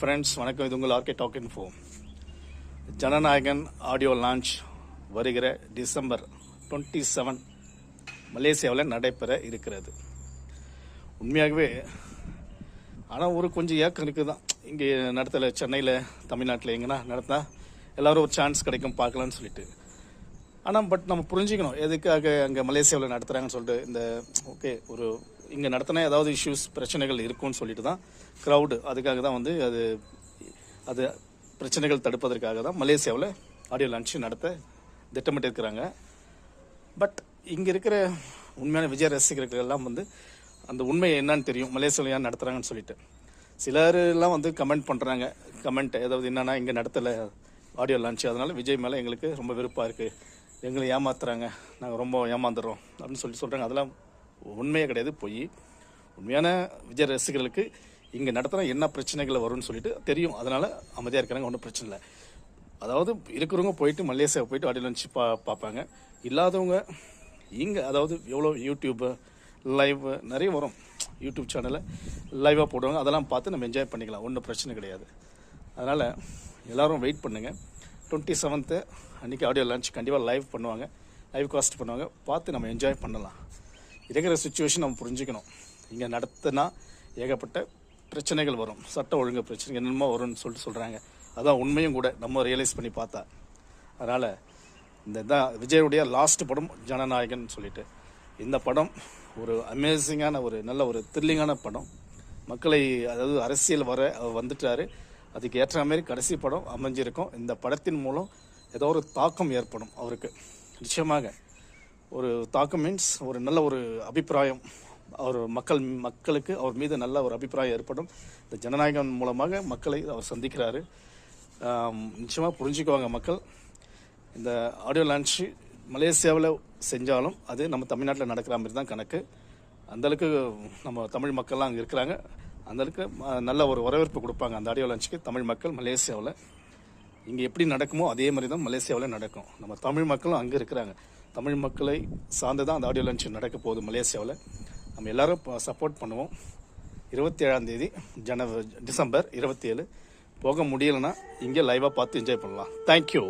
Friends வணக்கம். இது உங்கள் RK talk info. Jananayagan audio launch வருகிற டிசம்பர் 27 மலேசியாவில் நடைபெற இருக்கிறது. உண்மையாகவே ஆனால் ஒரு கொஞ்சம் ஏக்கம் இருக்குது தான். இங்கே நடத்தலை, சென்னையில் தமிழ்நாட்டில் எங்கன்னா நடத்தா எல்லோரும் ஒரு சான்ஸ் கிடைக்கும் பார்க்கலான்னு சொல்லிட்டு. ஆனால் பட் நம்ம புரிஞ்சுக்கணும் எதுக்காக அங்கே மலேசியாவில் நடத்துகிறாங்கன்னு சொல்லிட்டு. இந்த ஓகே ஒரு இங்கே நடத்தினா ஏதாவது இஷ்யூஸ் பிரச்சனைகள் இருக்கும்னு சொல்லிட்டு தான் க்ரௌடு அதுக்காக தான் வந்து அது பிரச்சனைகள் தடுப்பதற்காக தான் மலேசியாவில் ஆடியோ லான்ச் நடத்த திட்டமிட்டு இருக்கிறாங்க. பட் இங்கே இருக்கிற உண்மையான விஜய் ரசிகர்கள் எல்லாம் வந்து அந்த உண்மை என்னன்னு தெரியும் மலேசியாவில் ஏன் நடத்துகிறாங்கன்னு சொல்லிட்டு. சிலர்லாம் வந்து கமெண்ட் பண்ணுறாங்க. கமெண்ட் ஏதாவது என்னன்னா இங்கே நடத்தலை ஆடியோ லான்ச், அதனால விஜய் மேலே எங்களுக்கு ரொம்ப விருப்பமாக இருக்குது, எங்களை ஏமாத்துறாங்க, நாங்கள் ரொம்ப ஏமாந்துடுறோம் அப்படின்னு சொல்கிறாங்க. அதெல்லாம் உண்மையே கிடையாது, பொய். உண்மையான விஜய் ரசிகர்களுக்கு இங்கே நடத்தினா என்ன பிரச்சனைகள் வரும்னு சொல்லிட்டு தெரியும், அதனால் அமைதியாக இருக்கிறாங்க, ஒன்றும் பிரச்சனை இல்லை. அதாவது இருக்கிறவங்க போயிட்டு மலேசியா போயிட்டு ஆடியோ லான்ச் பார்ப்பாங்க. இல்லாதவங்க இங்கே அதாவது எவ்வளோ யூடியூப்பு லைவ் நிறைய வரும், யூடியூப் சேனலில் லைவாக போடுவாங்க, அதெல்லாம் பார்த்து நம்ம என்ஜாய் பண்ணிக்கலாம், ஒன்றும் பிரச்சனை கிடையாது. அதனால் எல்லோரும் வெயிட் பண்ணுங்கள். 27 அன்றைக்கி ஆடியோ லான்ச் கண்டிப்பாக லைவ் பண்ணுவாங்க, லைவ் காஸ்ட் பண்ணுவாங்க, பார்த்து நம்ம என்ஜாய் பண்ணலாம். இருக்கிற சுச்சுவேஷன் நம்ம புரிஞ்சுக்கணும். இங்கே நடத்தினா ஏகப்பட்ட பிரச்சனைகள் வரும், சட்ட ஒழுங்கு பிரச்சனை என்னென்னமோ வரும்னு சொல்கிறாங்க. அதான் உண்மையும் கூட நம்ம ரியலைஸ் பண்ணி பார்த்தா. அதனால் இந்த தான் விஜயுடைய லாஸ்ட் படம் ஜனநாயகன் சொல்லிட்டு. இந்த படம் ஒரு அமேசிங்கான ஒரு நல்ல ஒரு த்ரில்லிங்கான படம். மக்களை அதாவது அரசியல் வந்துட்டாரு, அதுக்கு ஏற்ற மாதிரி கடைசி படம் அமைஞ்சிருக்கும். இந்த படத்தின் மூலம் ஏதோ ஒரு தாக்கம் ஏற்படும் அவருக்கு. நிச்சயமாக ஒரு தாக்கம் மீன்ஸ் ஒரு நல்ல ஒரு அபிப்பிராயம், அவர் மக்களுக்கு அவர் மீது நல்ல ஒரு அபிப்பிராயம் ஏற்படும். இந்த ஜனநாயகம் மூலமாக மக்களை அவர் சந்திக்கிறாரு. நிச்சயமாக புரிஞ்சுக்குவாங்க மக்கள். இந்த ஆடியோ லான்ச்சு மலேசியாவில் செஞ்சாலும் அது நம்ம தமிழ்நாட்டில் நடக்கிற மாதிரி தான் கணக்கு. அந்தளவுக்கு நம்ம தமிழ் மக்கள்லாம் அங்கே இருக்கிறாங்க, அந்தளவுக்கு நல்ல ஒரு வரவேற்பு கொடுப்பாங்க அந்த ஆடியோ லான்ச்சுக்கு தமிழ் மக்கள் மலேசியாவில். இங்கே எப்படி நடக்குமோ அதே மாதிரி தான் மலேசியாவில் நடக்கும். நம்ம தமிழ் மக்களும் அங்கே இருக்கிறாங்க, தமிழ் மக்களை சார்ந்து தான் அந்த ஆடியோ லான்ச் நடக்க போகுது மலேசியாவில். நம்ம எல்லோரும் சப்போர்ட் பண்ணுவோம். 27 டிசம்பர் 27 போக முடியலைன்னா இங்கே லைவாக பார்த்து என்ஜாய் பண்ணலாம். தேங்க்யூ.